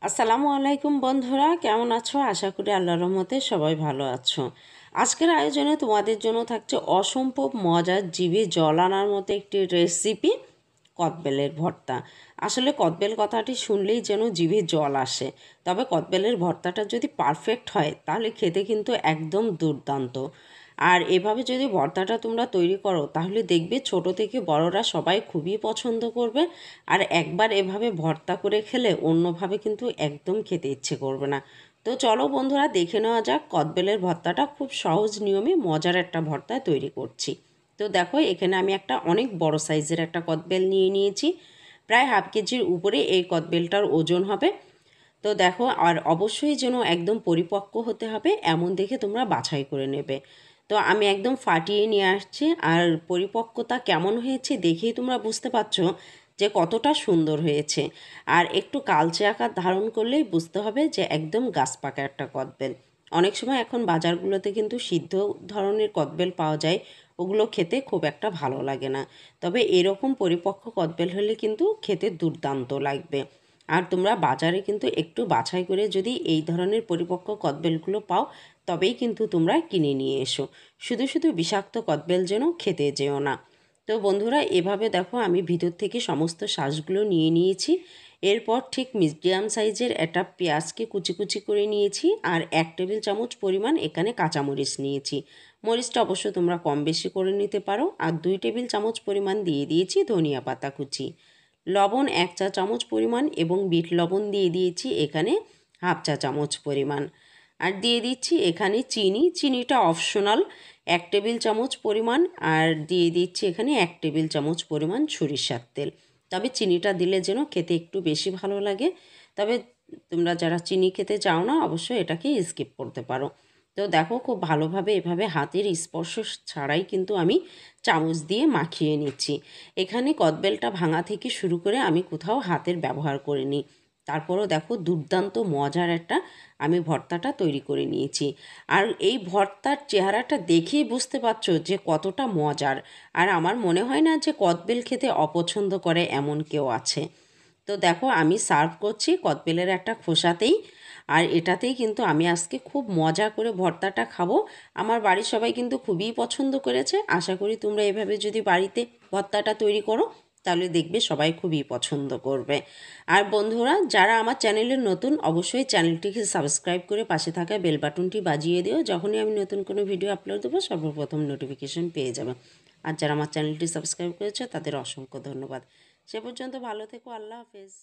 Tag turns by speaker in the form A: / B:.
A: আসসালামু আলাইকুম বন্ধুরা, কেমন আছো? আশা করি আল্লাহর রহমতে সবাই ভালো আছো। আজকের আয়োজনে তোমাদের জন্য থাকছে অসম্ভব মজার, জিভে জল আনার মতো একটি রেসিপি, কদবেলের ভর্তা। আসলে কদবেল কথাটি শুনলেই যেন জিভে জল আসে। তবে কদবেলের ভর্তাটা যদি পারফেক্ট হয় তাহলে খেতে কিন্তু একদম দুর্দান্ত। আর এভাবে যদি ভর্তাটা তোমরা তৈরি করো তাহলে দেখবে ছোট থেকে বড়রা সবাই খুবই পছন্দ করবে। আর একবার এভাবে ভর্তা করে খেলে অন্যভাবে কিন্তু একদম খেতে ইচ্ছে করবে না। তো চলো বন্ধুরা, দেখে নেওয়া যাক কদবেলের ভর্তাটা। খুব সহজ নিয়মে মজার একটা ভর্তা তৈরি করছি। তো দেখো, এখানে আমি একটা অনেক বড় সাইজের একটা কদবেল নিয়ে নিয়েছি। প্রায় হাফ কেজির উপরে এই কদবেলটার ওজন হবে। তো দেখো, আর অবশ্যই যেন একদম পরিপক্ক হতে হবে এমন দেখে তোমরা বাছাই করে নেবে। তো আমি একদম ফাটিয়ে নিয়ে আসছি, আর পরিপক্কতা কেমন হয়েছে দেখেই তোমরা বুঝতে পারছো যে কতটা সুন্দর হয়েছে। আর একটু কালচে আকার ধারণ করলেই বুঝতে হবে যে একদম গাছ পাকা একটা কদবেল। অনেক সময় এখন বাজারগুলোতে কিন্তু সিদ্ধ ধরনের কদবেল পাওয়া যায়, ওগুলো খেতে খুব একটা ভালো লাগে না। তবে এরকম পরিপক্ক কদবেল হলে কিন্তু খেতে দুর্দান্ত লাগবে। আর তোমরা বাজারে কিন্তু একটু বাছাই করে যদি এই ধরনের পরিপক্ক কদবেলগুলো পাও তবেই কিন্তু তোমরা কিনে নিয়ে এসো। শুধু শুধু বিষাক্ত কদবেল যেন খেতে যেও না। তো বন্ধুরা, এভাবে দেখো আমি ভিতর থেকে সমস্ত শাঁসগুলো নিয়ে নিয়েছি। এরপর ঠিক মিডিয়াম সাইজের একটা পেঁয়াজকে কুচি কুচি করে নিয়েছি, আর 1 টেবিল চামচ পরিমাণ এখানে কাঁচামরিচ নিয়েছি। মরিচটা অবশ্য তোমরা কম বেশি করে নিতে পারো। আর 2 টেবিল চামচ পরিমাণ দিয়ে দিয়েছি ধনিয়া পাতা কুচি। লবণ 1 চা চামচ পরিমাণ এবং বিট লবণ দিয়ে দিয়েছি এখানে হাফ চা চামচ পরিমাণ। আর দিয়ে দিচ্ছি এখানে চিনি। চিনিটা অপশনাল, 1 টেবিল চামচ পরিমাণ। আর দিয়ে দিচ্ছি এখানে 1 টেবিল চামচ পরিমাণ সরিষার তেল। তবে চিনিটা দিলে যেন খেতে একটু বেশি ভালো লাগে। তবে তোমরা যারা চিনি খেতে চাও না অবশ্যই এটাকে স্কিপ করতে পারো। তো দেখো, খুব ভালোভাবে এভাবে হাতের স্পর্শ ছাড়াই কিন্তু আমি চামচ দিয়ে মাখিয়ে নিচ্ছি। এখানে কদবেলটা ভাঙা থেকে শুরু করে আমি কোথাও হাতের ব্যবহার করিনি। তারপরও দেখো, দুর্দান্ত মজার একটা আমি ভর্তাটা তৈরি করে নিয়েছি। আর এই ভর্তার চেহারাটা দেখেই বুঝতে পারছো যে কতটা মজার। আর আমার মনে হয় না যে কদবেল খেতে অপছন্দ করে এমন কেউ আছে। তো দেখো, আমি সার্ভ করছি কদবেলের একটা খোসাতেই। আর এটাতেই কিন্তু আমি আজকে খুব মজা করে ভর্তাটা খাবো। আমার বাড়ির সবাই কিন্তু খুবই পছন্দ করেছে। আশা করি তোমরা এভাবে যদি বাড়িতে ভর্তাটা তৈরি করো তাহলে দেখবে সবাই খুবই পছন্দ করবে। আর বন্ধুরা, যারা আমার চ্যানেলে নতুন অবশ্যই চ্যানেলটিকে সাবস্ক্রাইব করে পাশে থাকা বেল বাটনটি বাজিয়ে দিও। যখনই আমি নতুন কোনো ভিডিও আপলোড দেবো সর্বপ্রথম নোটিফিকেশন পেয়ে যাবে। আর যারা আমার চ্যানেলটি সাবস্ক্রাইব করেছে তাদের অসংখ্য ধন্যবাদ। সে পর্যন্ত ভালো থেকো। আল্লাহ হাফেজ।